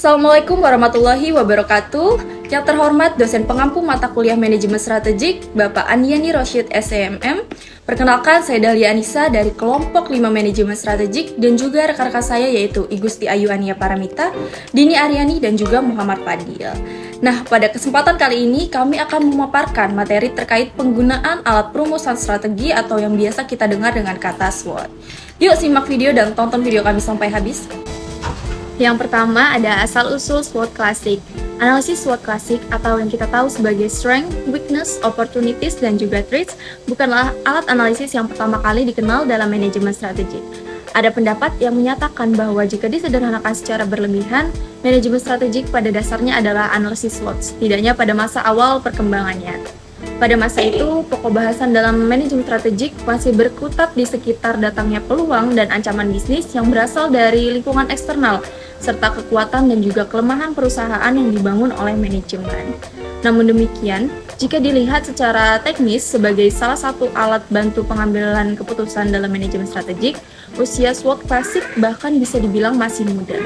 Assalamualaikum warahmatullahi wabarakatuh. Yang terhormat dosen pengampu mata kuliah manajemen strategik, Bapak Aniani Rosyid SCMM. Perkenalkan, saya Dahlia Anissa dari kelompok 5 manajemen strategik dan juga rekan-rekan saya yaitu Igusti Ayu Ania Paramita, Dini Aryani dan juga Muhammad Fadil. Nah, pada kesempatan kali ini kami akan memaparkan materi terkait penggunaan alat perumusan strategi atau yang biasa kita dengar dengan kata SWOT. Yuk simak video dan tonton video kami sampai habis. Yang pertama ada asal-usul SWOT Classic. Analisis SWOT Classic atau yang kita tahu sebagai Strength, Weakness, Opportunities, dan juga Threats bukanlah alat analisis yang pertama kali dikenal dalam manajemen strategi. Ada pendapat yang menyatakan bahwa jika disederhanakan secara berlebihan, manajemen strategik pada dasarnya adalah analisis SWOT, setidaknya pada masa awal perkembangannya. Pada masa itu, pokok bahasan dalam manajemen strategik masih berkutat di sekitar datangnya peluang dan ancaman bisnis yang berasal dari lingkungan eksternal, serta kekuatan dan juga kelemahan perusahaan yang dibangun oleh manajemen. Namun demikian, jika dilihat secara teknis sebagai salah satu alat bantu pengambilan keputusan dalam manajemen strategik, usia SWOT Classic bahkan bisa dibilang masih muda.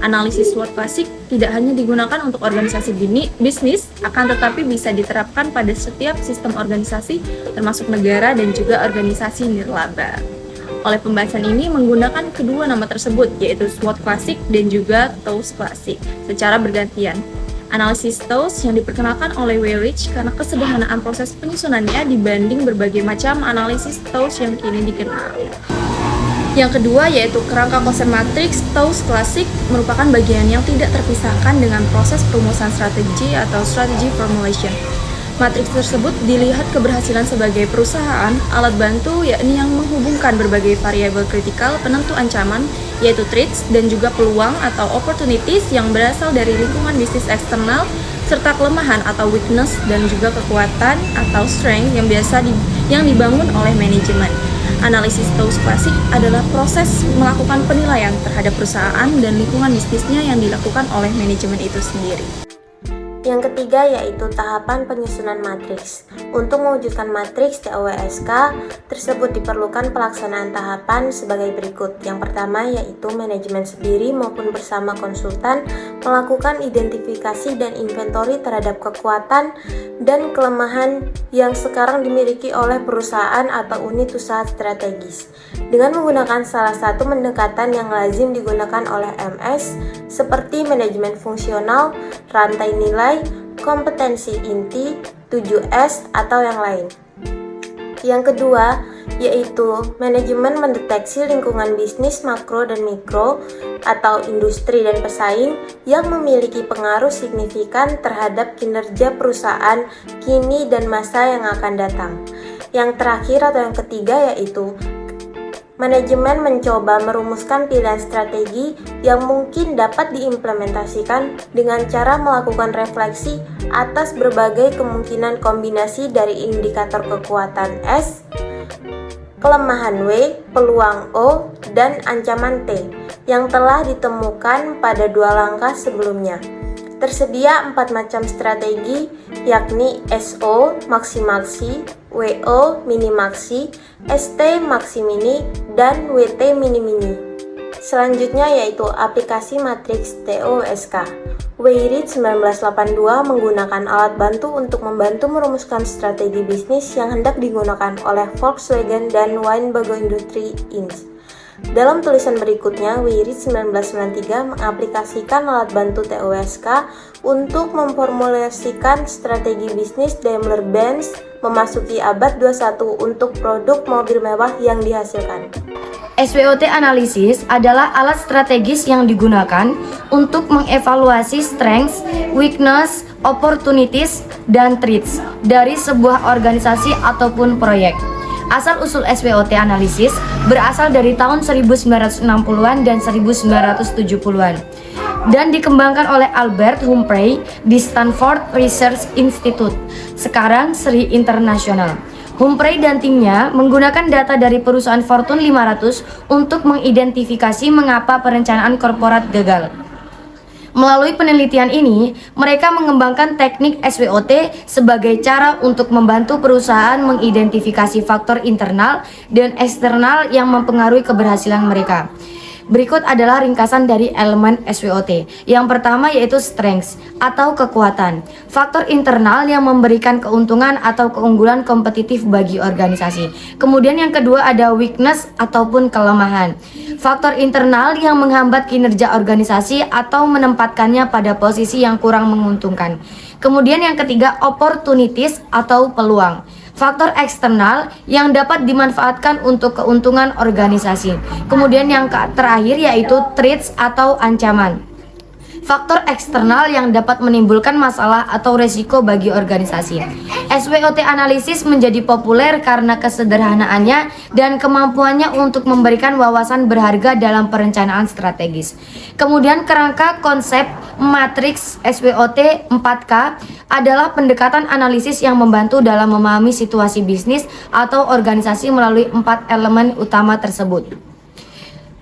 Analisis SWOT Classic tidak hanya digunakan untuk organisasi bisnis, akan tetapi bisa diterapkan pada setiap sistem organisasi, termasuk negara dan juga organisasi nirlaba. Oleh pembahasan ini menggunakan kedua nama tersebut, yaitu SWOT Classic dan juga TOWS Classic, secara bergantian. Analisis TOWS yang diperkenalkan oleh Weyrich karena kesederhanaan proses penyusunannya dibanding berbagai macam analisis TOWS yang kini dikenal. Yang kedua yaitu kerangka konsen matriks. TOWS Classic merupakan bagian yang tidak terpisahkan dengan proses perumusan strategi atau strategy formulation. Matriks tersebut dilihat keberhasilan sebagai perusahaan alat bantu, yakni yang menghubungkan berbagai variabel kritikal penentu ancaman, yaitu threats dan juga peluang atau opportunities yang berasal dari lingkungan bisnis eksternal, serta kelemahan atau weakness dan juga kekuatan atau strength yang dibangun oleh manajemen. Analisis TOWS Classic adalah proses melakukan penilaian terhadap perusahaan dan lingkungan bisnisnya yang dilakukan oleh manajemen itu sendiri. Yang ketiga yaitu tahapan penyusunan matriks. Untuk mewujudkan matriks TOWSK tersebut diperlukan pelaksanaan tahapan sebagai berikut. Yang pertama yaitu manajemen sendiri maupun bersama konsultan melakukan identifikasi dan inventory terhadap kekuatan dan kelemahan yang sekarang dimiliki oleh perusahaan atau unit usaha strategis. Dengan menggunakan salah satu pendekatan yang lazim digunakan oleh MS seperti manajemen fungsional, rantai nilai, kompetensi inti, 7S, atau yang lain. Yang kedua, yaitu manajemen mendeteksi lingkungan bisnis makro dan mikro atau industri dan pesaing yang memiliki pengaruh signifikan terhadap kinerja perusahaan kini dan masa yang akan datang. Yang terakhir atau yang ketiga yaitu manajemen mencoba merumuskan pilihan strategi yang mungkin dapat diimplementasikan dengan cara melakukan refleksi atas berbagai kemungkinan kombinasi dari indikator kekuatan S, kelemahan W, peluang O, dan ancaman T yang telah ditemukan pada 2 langkah sebelumnya. Tersedia 4 macam strategi, yakni SO, maksi-maksi, WO, mini-maksi, ST, maksi-mini, dan WT, mini-mini. Selanjutnya yaitu aplikasi matriks TOWSK. Weyrich 1982 menggunakan alat bantu untuk membantu merumuskan strategi bisnis yang hendak digunakan oleh Volkswagen dan Winnebago Industries Inc. Dalam tulisan berikutnya, Weyrich 1993 mengaplikasikan alat bantu TOWSK untuk memformulasikan strategi bisnis Daimler-Benz memasuki abad 21 untuk produk mobil mewah yang dihasilkan. SWOT analisis adalah alat strategis yang digunakan untuk mengevaluasi strengths, weakness, opportunities, dan threats dari sebuah organisasi ataupun proyek. Asal-usul SWOT analisis berasal dari tahun 1960-an dan 1970-an dan dikembangkan oleh Albert Humphrey di Stanford Research Institute, sekarang Sri International. Humphrey dan timnya menggunakan data dari perusahaan Fortune 500 untuk mengidentifikasi mengapa perencanaan korporat gagal. Melalui penelitian ini, mereka mengembangkan teknik SWOT sebagai cara untuk membantu perusahaan mengidentifikasi faktor internal dan eksternal yang mempengaruhi keberhasilan mereka. Berikut adalah ringkasan dari elemen SWOT. Yang pertama yaitu strengths atau kekuatan. Faktor internal yang memberikan keuntungan atau keunggulan kompetitif bagi organisasi. Kemudian yang kedua ada weakness ataupun kelemahan. Faktor internal yang menghambat kinerja organisasi atau menempatkannya pada posisi yang kurang menguntungkan. Kemudian yang ketiga opportunities atau peluang. Faktor eksternal yang dapat dimanfaatkan untuk keuntungan organisasi. Kemudian yang terakhir yaitu threats atau ancaman. Faktor eksternal yang dapat menimbulkan masalah atau resiko bagi organisasi. SWOT analisis menjadi populer karena kesederhanaannya dan kemampuannya untuk memberikan wawasan berharga dalam perencanaan strategis. Kemudian kerangka konsep matriks SWOT 4K adalah pendekatan analisis yang membantu dalam memahami situasi bisnis atau organisasi melalui 4 elemen utama tersebut.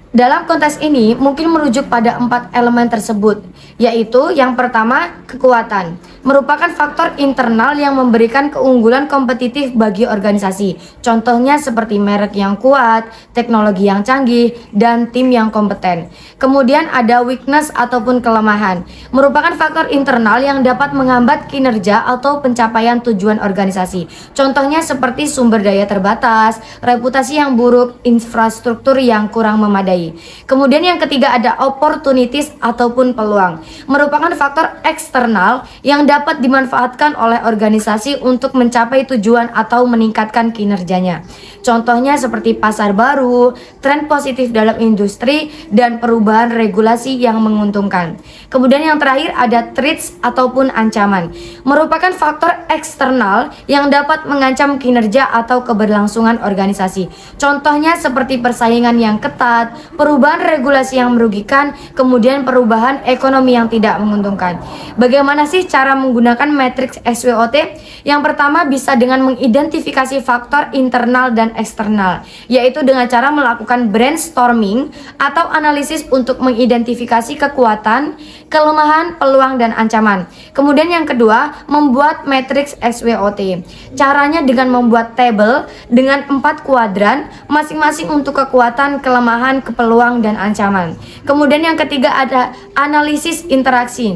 Dalam konteks ini mungkin merujuk pada 4 elemen tersebut, yaitu yang pertama kekuatan, merupakan faktor internal yang memberikan keunggulan kompetitif bagi organisasi. Contohnya seperti merek yang kuat, teknologi yang canggih, dan tim yang kompeten. Kemudian ada weakness ataupun kelemahan, merupakan faktor internal yang dapat menghambat kinerja atau pencapaian tujuan organisasi. Contohnya seperti sumber daya terbatas, reputasi yang buruk, infrastruktur yang kurang memadai. Kemudian yang ketiga ada opportunities ataupun peluang, merupakan faktor eksternal yang dapat dimanfaatkan oleh organisasi untuk mencapai tujuan atau meningkatkan kinerjanya. Contohnya seperti pasar baru, tren positif dalam industri, dan perubahan regulasi yang menguntungkan. Kemudian yang terakhir ada threats ataupun ancaman, merupakan faktor eksternal yang dapat mengancam kinerja atau keberlangsungan organisasi. Contohnya seperti persaingan yang ketat, perubahan regulasi yang merugikan, kemudian perubahan ekonomi yang tidak menguntungkan. Bagaimana sih cara menggunakan matriks SWOT? Yang pertama bisa dengan mengidentifikasi faktor internal dan eksternal, yaitu dengan cara melakukan brainstorming atau analisis untuk mengidentifikasi kekuatan, kelemahan, peluang, dan ancaman. Kemudian yang kedua, membuat matriks SWOT. Caranya dengan membuat tabel dengan 4 kuadran, masing-masing untuk kekuatan, kelemahan, peluang, dan ancaman. Kemudian yang ketiga ada analisis interaksi.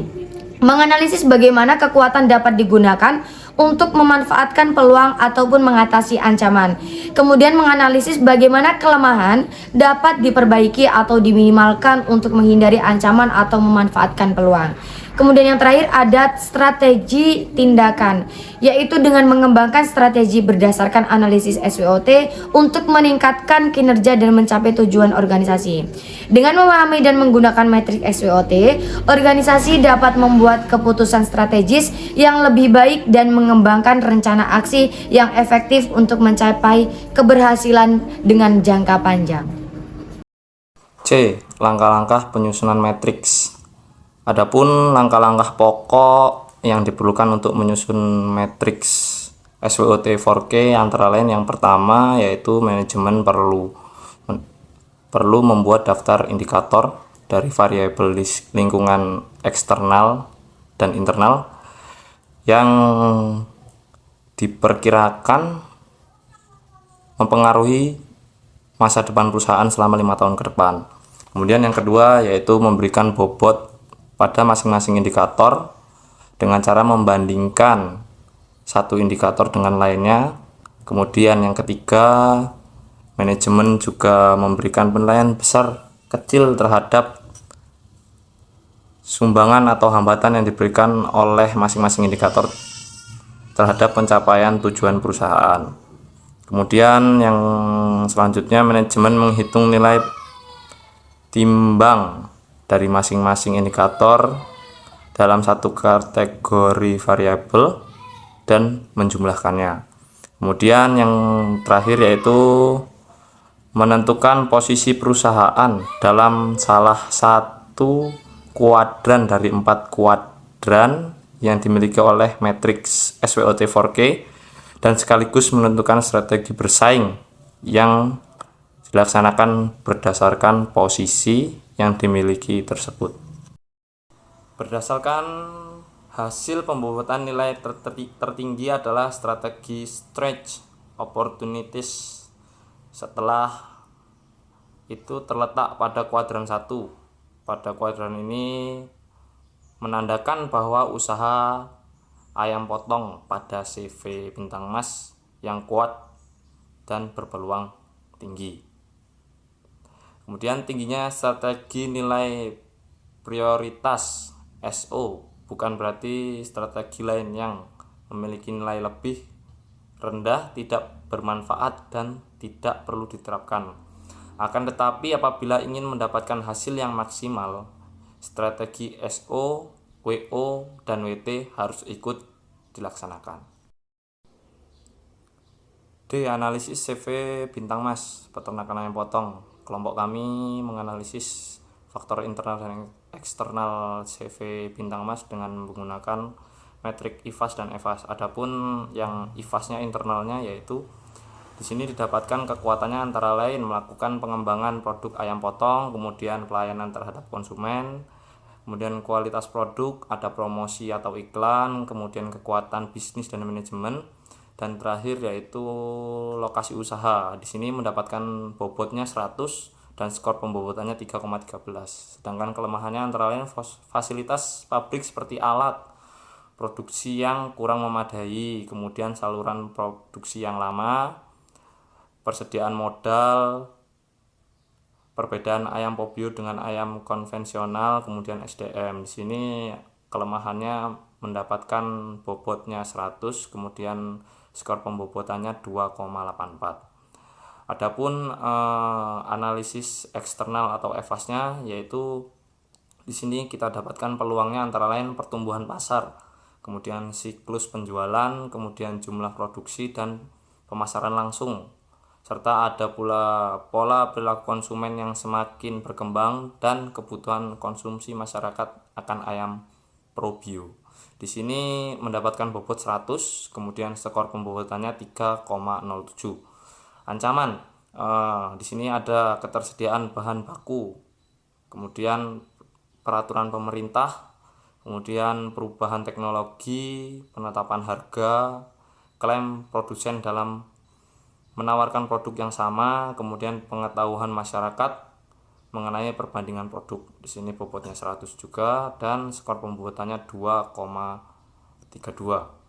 Menganalisis bagaimana kekuatan dapat digunakan untuk memanfaatkan peluang ataupun mengatasi ancaman. Kemudian menganalisis bagaimana kelemahan dapat diperbaiki atau diminimalkan untuk menghindari ancaman atau memanfaatkan peluang. Kemudian yang terakhir ada strategi tindakan, yaitu dengan mengembangkan strategi berdasarkan analisis SWOT untuk meningkatkan kinerja dan mencapai tujuan organisasi. Dengan memahami dan menggunakan metrik SWOT, organisasi dapat membuat keputusan strategis yang lebih baik dan mengembangkan rencana aksi yang efektif untuk mencapai keberhasilan dengan jangka panjang. C. Langkah-langkah penyusunan matriks. Adapun langkah-langkah pokok yang diperlukan untuk menyusun matriks SWOT 4K antara lain yang pertama yaitu manajemen perlu membuat daftar indikator dari variabel lingkungan eksternal dan internal yang diperkirakan mempengaruhi masa depan perusahaan selama 5 tahun ke depan. Kemudian yang kedua yaitu memberikan bobot pada masing-masing indikator dengan cara membandingkan satu indikator dengan lainnya. Kemudian yang ketiga, manajemen juga memberikan penilaian besar kecil terhadap sumbangan atau hambatan yang diberikan oleh masing-masing indikator terhadap pencapaian tujuan perusahaan. Kemudian yang selanjutnya, manajemen menghitung nilai timbang dari masing-masing indikator dalam satu kategori variabel dan menjumlahkannya. Kemudian yang terakhir yaitu menentukan posisi perusahaan dalam salah satu kuadran dari 4 kuadran yang dimiliki oleh matriks SWOT 4K dan sekaligus menentukan strategi bersaing yang dilaksanakan berdasarkan posisi yang dimiliki tersebut. Berdasarkan hasil pembobotan nilai tertinggi adalah strategi stretch opportunities setelah itu terletak pada kuadran 1. Pada kuadran ini menandakan bahwa usaha ayam potong pada CV Bintang Mas yang kuat dan berpeluang tinggi. Kemudian tingginya strategi nilai prioritas SO, bukan berarti strategi lain yang memiliki nilai lebih rendah tidak bermanfaat dan tidak perlu diterapkan. Akan tetapi apabila ingin mendapatkan hasil yang maksimal, strategi SO, WO, dan WT harus ikut dilaksanakan. D. Analisis CV Bintang Mas peternakan ayam potong. Kelompok kami menganalisis faktor internal dan eksternal CV Bintang Mas dengan menggunakan metrik IFAS dan EFAS. Adapun yang IFAS-nya internalnya yaitu di sini didapatkan kekuatannya antara lain melakukan pengembangan produk ayam potong, kemudian pelayanan terhadap konsumen, kemudian kualitas produk, ada promosi atau iklan, kemudian kekuatan bisnis dan manajemen, dan terakhir yaitu lokasi usaha. Di sini mendapatkan bobotnya 100 dan skor pembobotannya 3,13. Sedangkan kelemahannya antara lain fasilitas pabrik seperti alat produksi yang kurang memadai, kemudian saluran produksi yang lama, persediaan modal, perbedaan ayam pobio dengan ayam konvensional, kemudian SDM. Di sini kelemahannya mendapatkan bobotnya 100, kemudian skor pembobotannya 2,84. Adapun analisis eksternal atau EFAS-nya yaitu di sini kita dapatkan peluangnya antara lain pertumbuhan pasar, kemudian siklus penjualan, kemudian jumlah produksi dan pemasaran langsung, serta ada pula pola perilaku konsumen yang semakin berkembang dan kebutuhan konsumsi masyarakat akan ayam probio. Di sini mendapatkan bobot 100, kemudian skor pembobotannya 3,07. Ancaman di sini ada ketersediaan bahan baku, kemudian peraturan pemerintah, kemudian perubahan teknologi, penetapan harga, klaim produsen dalam menawarkan produk yang sama, kemudian pengetahuan masyarakat mengenai perbandingan produk. Di sini bobotnya 100 juga dan skor pembobotannya 2,32.